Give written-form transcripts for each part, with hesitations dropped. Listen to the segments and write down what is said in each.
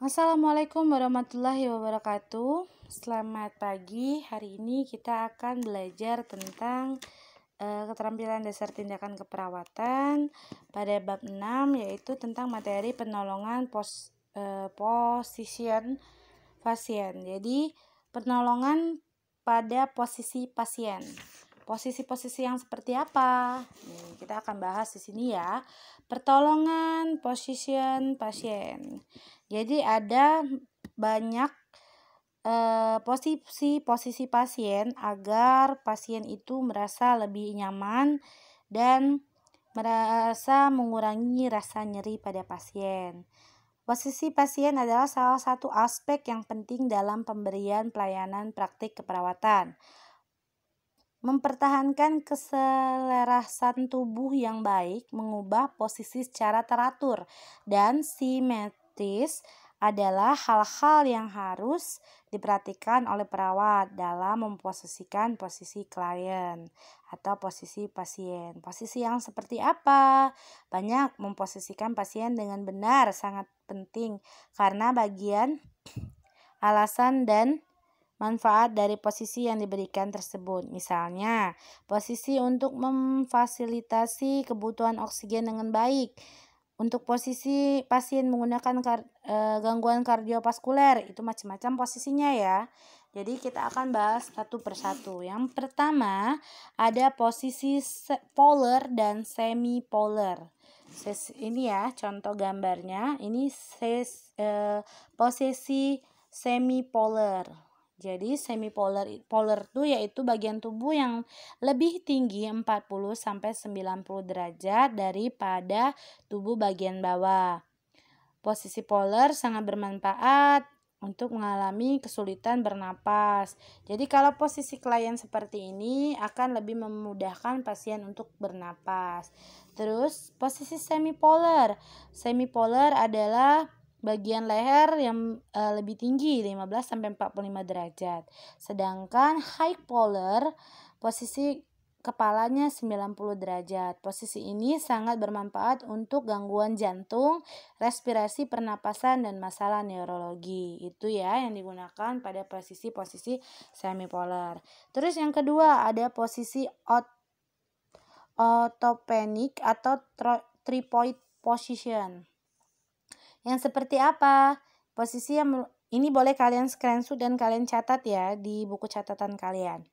Assalamualaikum warahmatullahi wabarakatuh. Selamat pagi. Hari ini kita akan belajar tentang keterampilan dasar tindakan keperawatan pada bab 6, yaitu tentang materi penolongan position pasien. Jadi, penolongan pada posisi pasien. Posisi-posisi yang seperti apa? Kita akan bahas di sini ya. Pertolongan position pasien. Jadi ada banyak posisi pasien agar pasien itu merasa lebih nyaman dan merasa mengurangi rasa nyeri pada pasien. Posisi pasien adalah salah satu aspek yang penting dalam pemberian pelayanan praktik keperawatan. Mempertahankan keselarasan tubuh yang baik, mengubah posisi secara teratur dan simetris adalah hal-hal yang harus diperhatikan oleh perawat dalam memposisikan posisi klien atau posisi pasien. Posisi yang seperti apa? Banyak memposisikan pasien dengan benar sangat penting karena bagian alasan dan manfaat dari posisi yang diberikan tersebut. Misalnya, posisi untuk memfasilitasi kebutuhan oksigen dengan baik. Untuk posisi pasien menggunakan gangguan kardiovaskuler, itu macam-macam posisinya ya. Jadi kita akan bahas satu persatu. Yang pertama, ada posisi polar dan semi polar. Ini ya contoh gambarnya. Ini posisi semi polar. Jadi semipolar itu yaitu bagian tubuh yang lebih tinggi 40 sampai 90 derajat daripada tubuh bagian bawah. Posisi polar sangat bermanfaat untuk mengalami kesulitan bernapas. Jadi kalau posisi klien seperti ini akan lebih memudahkan pasien untuk bernapas. Terus posisi semipolar. Semipolar adalah bagian leher yang lebih tinggi 15 sampai 45 derajat. Sedangkan high polar posisi kepalanya 90 derajat. Posisi ini sangat bermanfaat untuk gangguan jantung, respirasi, pernapasan, dan masalah neurologi. Itu ya yang digunakan pada posisi-posisi semipolar. Terus yang kedua ada posisi orthopenic atau tripod position. Yang seperti apa? Posisi yang ini boleh kalian screenshot dan kalian catat ya di buku catatan kalian.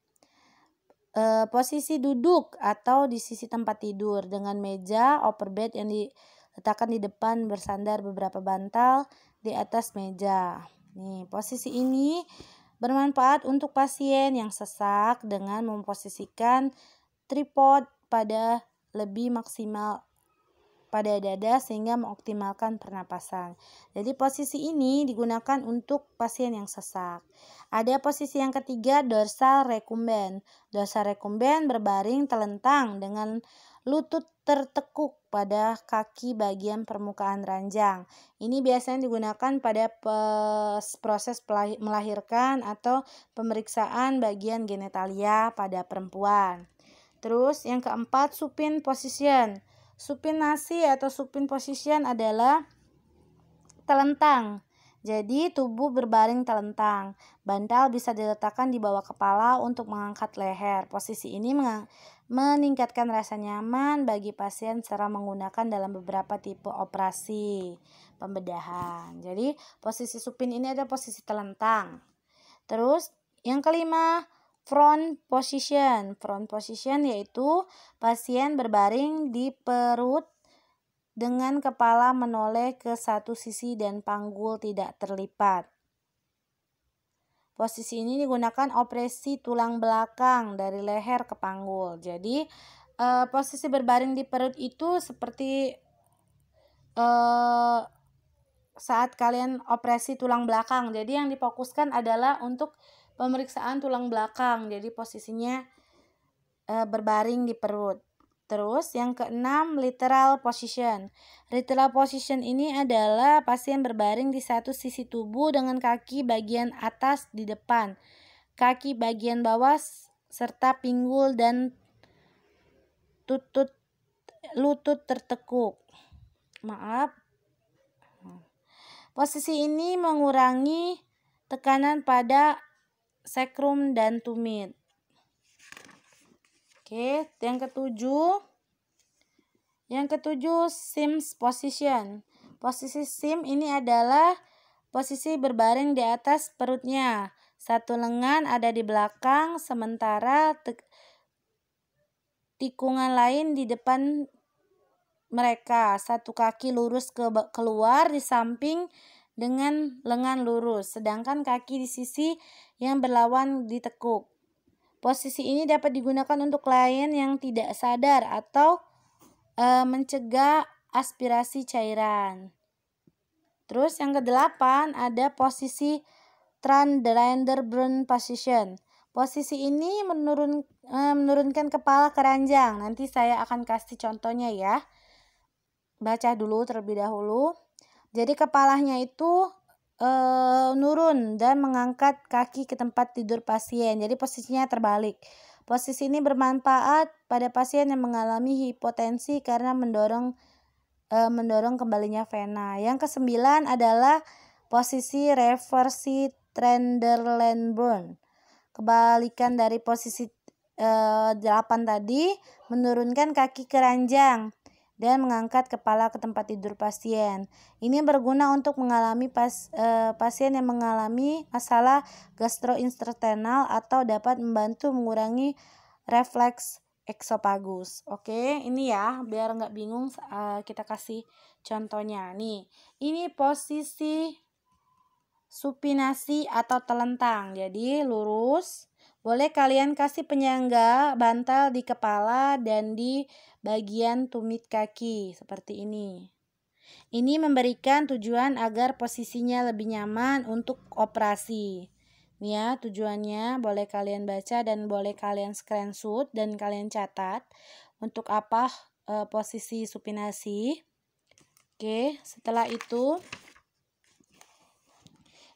Posisi duduk atau di sisi tempat tidur dengan meja overbed yang diletakkan di depan bersandar beberapa bantal di atas meja. Nih, posisi ini bermanfaat untuk pasien yang sesak dengan memposisikan tripod pada lebih maksimal pada dada sehingga mengoptimalkan pernapasan. Jadi posisi ini digunakan untuk pasien yang sesak. Ada posisi yang ketiga, dorsal recumbent. Dorsal recumbent berbaring telentang dengan lutut tertekuk pada kaki bagian permukaan ranjang. Ini biasanya digunakan pada proses melahirkan atau pemeriksaan bagian genitalia pada perempuan. Terus yang keempat, supine position. Supinasi atau supine position adalah telentang. Jadi tubuh berbaring telentang. Bantal bisa diletakkan di bawah kepala untuk mengangkat leher. Posisi ini meningkatkan rasa nyaman bagi pasien secara menggunakan dalam beberapa tipe operasi pembedahan. Jadi posisi supine ini ada posisi telentang. Terus yang kelima, front position. Front position yaitu pasien berbaring di perut dengan kepala menoleh ke satu sisi dan panggul tidak terlipat. Posisi ini digunakan operasi tulang belakang dari leher ke panggul. Jadi posisi berbaring di perut itu seperti saat kalian operasi tulang belakang. Jadi yang difokuskan adalah untuk pemeriksaan tulang belakang. Jadi posisinya berbaring di perut. Terus yang keenam, lateral position. Lateral position ini adalah pasien berbaring di satu sisi tubuh dengan kaki bagian atas di depan, kaki bagian bawah serta pinggul dan lutut tertekuk. Posisi ini mengurangi tekanan pada sacrum dan tumit. Oke, yang ketujuh Sims position. Posisi Sim ini adalah posisi berbaring di atas perutnya. Satu lengan ada di belakang, sementara tikungan lain di depan mereka. Satu kaki lurus keluar di samping dengan lengan lurus, sedangkan kaki di sisi yang berlawan ditekuk. Posisi ini dapat digunakan untuk klien yang tidak sadar atau mencegah aspirasi cairan. Terus yang ke-8 ada posisi Trendelenburn position. Posisi ini menurunkan kepala ke ranjang. Nanti saya akan kasih contohnya ya. Baca dulu terlebih dahulu. Jadi kepalanya itu nurun dan mengangkat kaki ke tempat tidur pasien. Jadi posisinya terbalik. Posisi ini bermanfaat pada pasien yang mengalami hipotensi karena mendorong kembalinya vena. Yang ke-9 adalah posisi reversi Trendelenburn. Kebalikan dari posisi 8 tadi, menurunkan kaki ke ranjang dan mengangkat kepala ke tempat tidur pasien. Ini berguna untuk mengalami pasien yang mengalami masalah gastrointestinal atau dapat membantu mengurangi refleks eksopagus. Oke, ini ya, biar nggak bingung kita kasih contohnya. Nih, ini posisi supinasi atau telentang. Jadi lurus. Boleh kalian kasih penyangga bantal di kepala dan di bagian tumit kaki seperti ini. Ini memberikan tujuan agar posisinya lebih nyaman untuk operasi. Nih ya, tujuannya boleh kalian baca dan boleh kalian screenshot dan kalian catat untuk apa posisi supinasi. Oke, setelah itu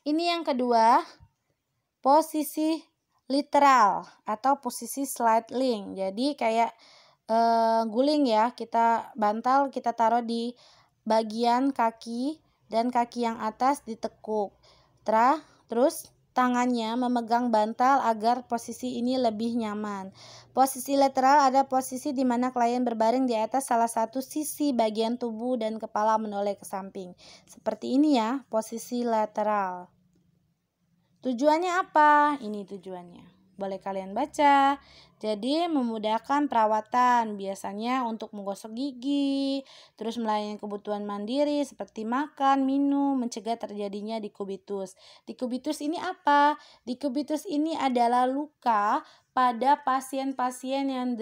ini yang kedua, posisi literal atau posisi sliding. Jadi kayak guling ya, kita bantal kita taruh di bagian kaki dan kaki yang atas ditekuk. Terus tangannya memegang bantal agar posisi ini lebih nyaman. Posisi lateral ada posisi di mana klien berbaring di atas salah satu sisi bagian tubuh dan kepala menoleh ke samping. Seperti ini ya, posisi lateral. Tujuannya apa? Ini tujuannya. Boleh kalian baca. Jadi memudahkan perawatan, biasanya untuk menggosok gigi, terus melayani kebutuhan mandiri seperti makan, minum, mencegah terjadinya dikubitus. Dikubitus ini apa? Dikubitus ini adalah luka pada pasien-pasien yang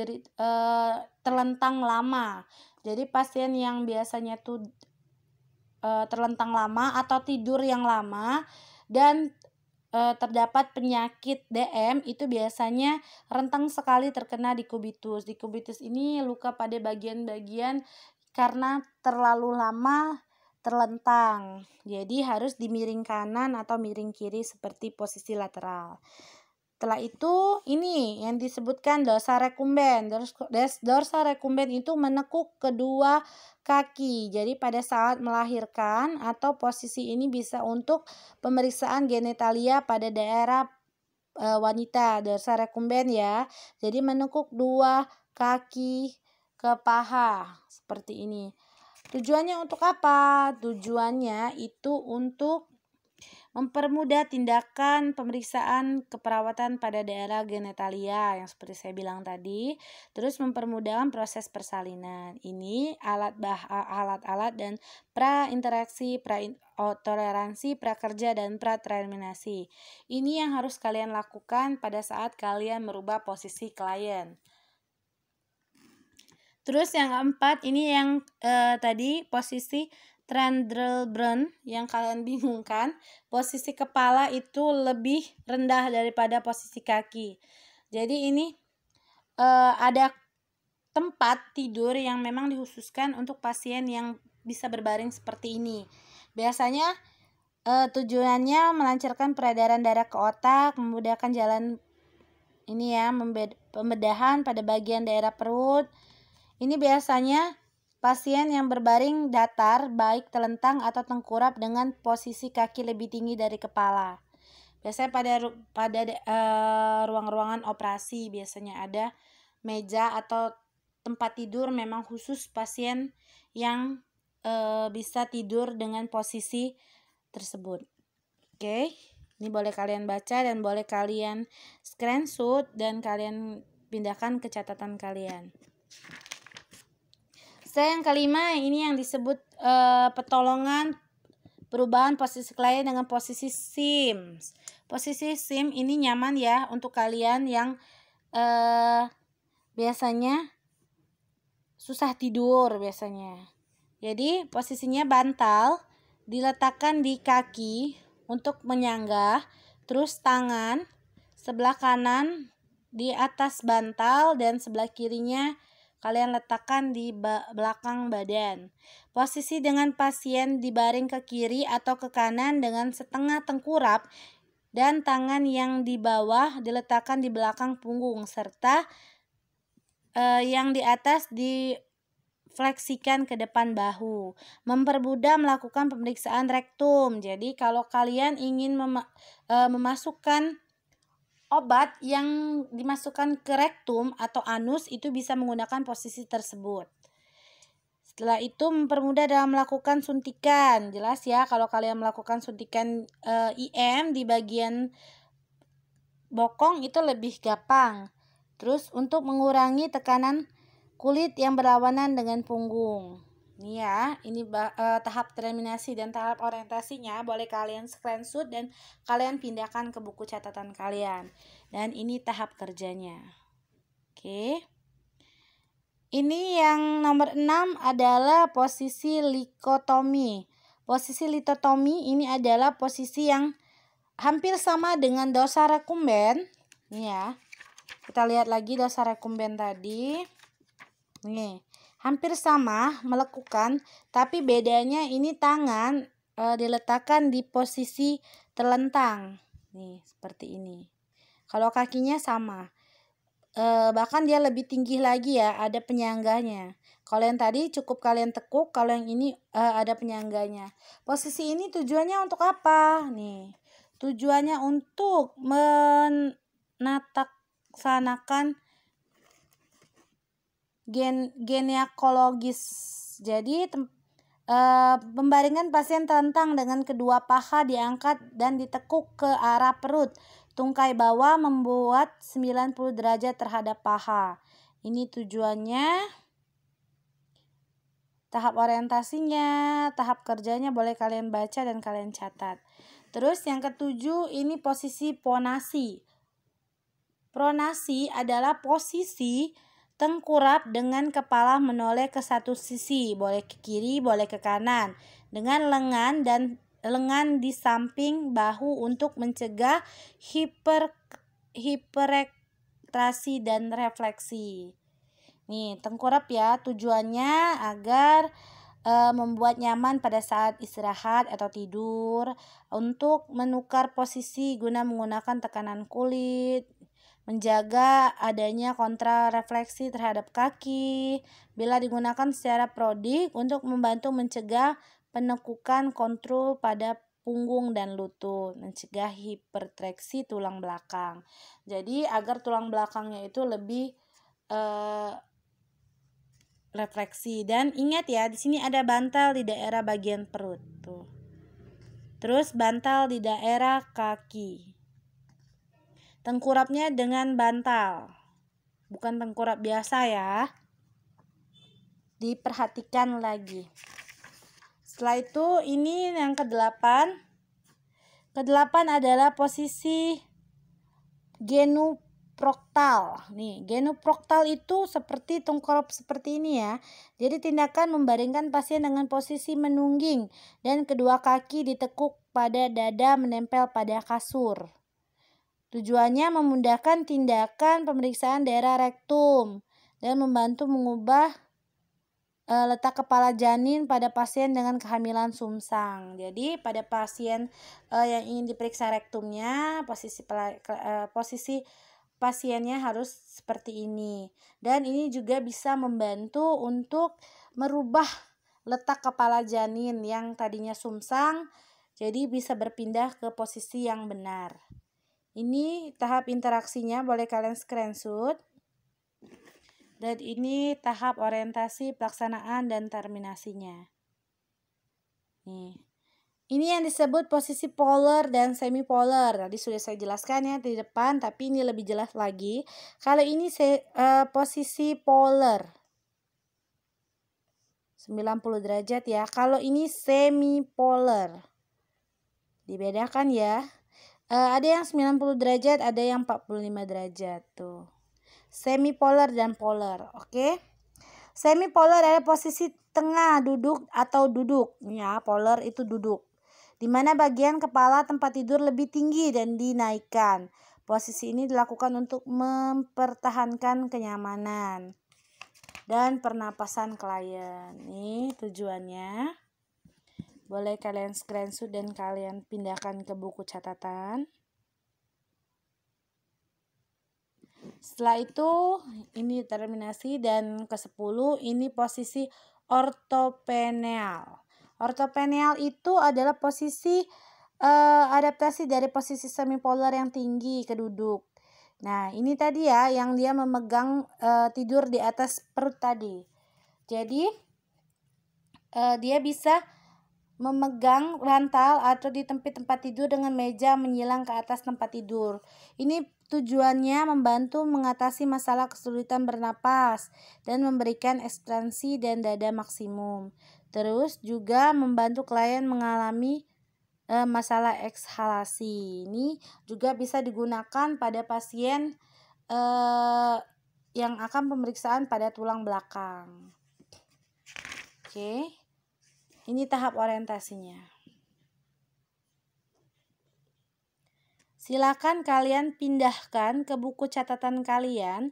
terlentang lama. Jadi pasien yang biasanya tuh terlentang lama atau tidur yang lama dan terdapat penyakit DM itu biasanya rentang sekali terkena dikubitus. Dikubitus ini luka pada bagian-bagian karena terlalu lama terlentang. Jadi harus dimiring kanan atau miring kiri seperti posisi lateral. Setelah itu ini yang disebutkan dorsal recumbens. Dorsal recumbens itu menekuk kedua kaki. Jadi pada saat melahirkan atau posisi ini bisa untuk pemeriksaan genitalia pada daerah wanita. Dorsal recumbens ya. Jadi menekuk dua kaki ke paha seperti ini. Tujuannya untuk apa? Tujuannya itu untuk mempermudah tindakan pemeriksaan keperawatan pada daerah genitalia yang seperti saya bilang tadi, terus mempermudahkan proses persalinan. Ini alat-alat dan pra-interaksi, toleransi, prakerja, dan pra-terminasi. Ini yang harus kalian lakukan pada saat kalian merubah posisi klien. Terus yang keempat, ini yang tadi posisi Trendelenburn yang kalian bingungkan, posisi kepala itu lebih rendah daripada posisi kaki. Jadi ini ada tempat tidur yang memang dikhususkan untuk pasien yang bisa berbaring seperti ini. Biasanya tujuannya melancarkan peredaran darah ke otak, memudahkan jalan ini ya, pembedahan pada bagian daerah perut. Ini biasanya pasien yang berbaring datar, baik telentang atau tengkurap dengan posisi kaki lebih tinggi dari kepala. Biasanya pada ruang-ruangan operasi biasanya ada meja atau tempat tidur memang khusus pasien yang bisa tidur dengan posisi tersebut. Oke, ini boleh kalian baca dan boleh kalian screenshot dan kalian pindahkan ke catatan kalian. Yang kelima, ini yang disebut pertolongan perubahan posisi klien dengan posisi SIM. Posisi SIM ini nyaman ya untuk kalian yang biasanya susah tidur biasanya. Jadi posisinya bantal diletakkan di kaki untuk menyanggah, terus tangan sebelah kanan di atas bantal dan sebelah kirinya kalian letakkan di belakang badan. Posisi dengan pasien dibaring ke kiri atau ke kanan dengan setengah tengkurap dan tangan yang di bawah diletakkan di belakang punggung serta yang di atas difleksikan ke depan bahu. Mempermudah melakukan pemeriksaan rektum. Jadi kalau kalian ingin memasukkan obat yang dimasukkan ke rektum atau anus itu bisa menggunakan posisi tersebut. Setelah itu mempermudah dalam melakukan suntikan. Jelas ya kalau kalian melakukan suntikan IM di bagian bokong itu lebih gampang. Terus untuk mengurangi tekanan kulit yang berlawanan dengan punggung. Ini ya, ini tahap terminasi dan tahap orientasinya boleh kalian screenshot dan kalian pindahkan ke buku catatan kalian. Dan ini tahap kerjanya. Oke. Ini yang nomor 6 adalah posisi likotomi. Posisi likotomi ini adalah posisi yang hampir sama dengan dorsal recumbens. Nih ya. Kita lihat lagi dorsal recumbens tadi. Nih. Hampir sama melekukan, tapi bedanya ini tangan diletakkan di posisi terlentang. Nih, seperti ini. Kalau kakinya sama. Bahkan dia lebih tinggi lagi ya, ada penyangganya. Kalau yang tadi cukup kalian tekuk, kalau yang ini ada penyangganya. Posisi ini tujuannya untuk apa? Nih. Tujuannya untuk menataksanakan ginekologis. Jadi pembaringan pasien telentang dengan kedua paha diangkat dan ditekuk ke arah perut. Tungkai bawah membuat 90 derajat terhadap paha. Ini tujuannya. Tahap orientasinya, tahap kerjanya boleh kalian baca dan kalian catat. Terus yang ketujuh ini posisi pronasi. Pronasi adalah posisi tengkurap dengan kepala menoleh ke satu sisi, boleh ke kiri, boleh ke kanan, dengan lengan di samping bahu untuk mencegah hiperektasi dan refleksi. Nih, tengkurap ya, tujuannya agar membuat nyaman pada saat istirahat atau tidur, untuk menukar posisi guna menggunakan tekanan kulit, menjaga adanya kontrarefleksi terhadap kaki, bila digunakan secara prodik untuk membantu mencegah penekukan kontrol pada punggung dan lutut, mencegah hipertreksi tulang belakang. Jadi agar tulang belakangnya itu lebih refleksi. Dan ingat ya, di sini ada bantal di daerah bagian perut tuh. Terus bantal di daerah kaki. Tengkurapnya dengan bantal, bukan tengkurap biasa ya. Diperhatikan lagi. Setelah itu ini yang ke-8. Ke-8 adalah posisi genuproktal. Nih, genuproktal itu seperti tengkurap seperti ini ya. Jadi tindakan membaringkan pasien dengan posisi menungging dan kedua kaki ditekuk pada dada menempel pada kasur. Tujuannya memudahkan tindakan pemeriksaan daerah rektum dan membantu mengubah letak kepala janin pada pasien dengan kehamilan sumsang. Jadi pada pasien yang ingin diperiksa rektumnya, posisi pasiennya harus seperti ini. Dan ini juga bisa membantu untuk merubah letak kepala janin yang tadinya sumsang, jadi bisa berpindah ke posisi yang benar. Ini tahap interaksinya, boleh kalian screenshot. Dan ini tahap orientasi, pelaksanaan, dan terminasinya. Nih. Ini yang disebut posisi polar dan semipolar. Tadi sudah saya jelaskan ya di depan, tapi ini lebih jelas lagi. Kalau ini posisi polar. 90 derajat ya. Kalau ini semipolar. Dibedakan ya. Ada yang 90 derajat, ada yang 45 derajat tuh. Semipolar dan polar, oke? Semipolar adalah posisi tengah duduk atau duduk. Ya, polar itu duduk. Di mana bagian kepala tempat tidur lebih tinggi dan dinaikkan. Posisi ini dilakukan untuk mempertahankan kenyamanan dan pernapasan klien. Nih tujuannya. Boleh kalian screenshot dan kalian pindahkan ke buku catatan. Setelah itu ini terminasi, dan ke-10 ini posisi ortopenial. Ortopenial itu adalah posisi adaptasi dari posisi semipolar yang tinggi ke duduk. Nah, ini tadi ya yang dia memegang tidur di atas perut tadi. Jadi dia bisa memegang bantal atau di tempat tidur dengan meja menyilang ke atas tempat tidur. Ini tujuannya membantu mengatasi masalah kesulitan bernapas dan memberikan ekspansi dan dada maksimum. Terus juga membantu klien mengalami masalah ekshalasi. Ini juga bisa digunakan pada pasien yang akan pemeriksaan pada tulang belakang. Oke. Ini tahap orientasinya. Silakan kalian pindahkan ke buku catatan kalian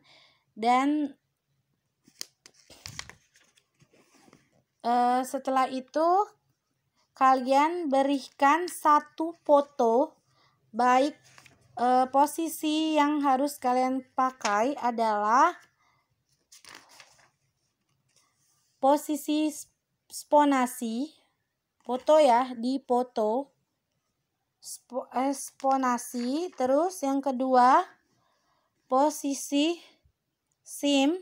dan setelah itu kalian berikan satu foto, baik posisi yang harus kalian pakai adalah posisi sponasi, foto ya, di foto sponasi. Terus yang kedua posisi sim.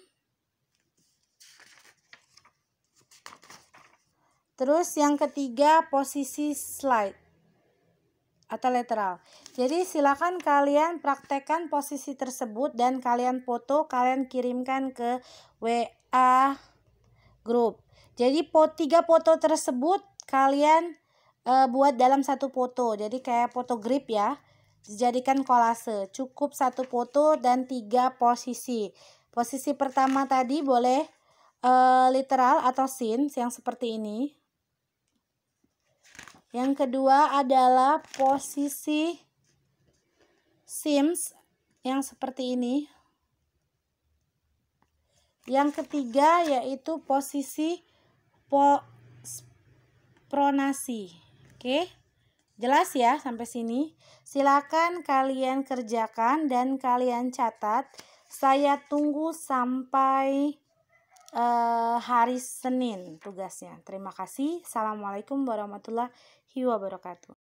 Terus yang ketiga posisi slide atau lateral. Jadi silakan kalian praktekkan posisi tersebut dan kalian foto, kalian kirimkan ke WA grup. Jadi 3 foto tersebut kalian buat dalam satu foto. Jadi kayak foto grip ya. Dijadikan kolase. Cukup 1 foto dan 3 posisi. Posisi pertama tadi boleh literal atau scene yang seperti ini. Yang kedua adalah posisi sims yang seperti ini. Yang ketiga yaitu posisi pronasi. Oke, jelas ya sampai sini? Silakan kalian kerjakan dan kalian catat. Saya tunggu sampai hari Senin tugasnya. Terima kasih. Assalamualaikum warahmatullahi wabarakatuh.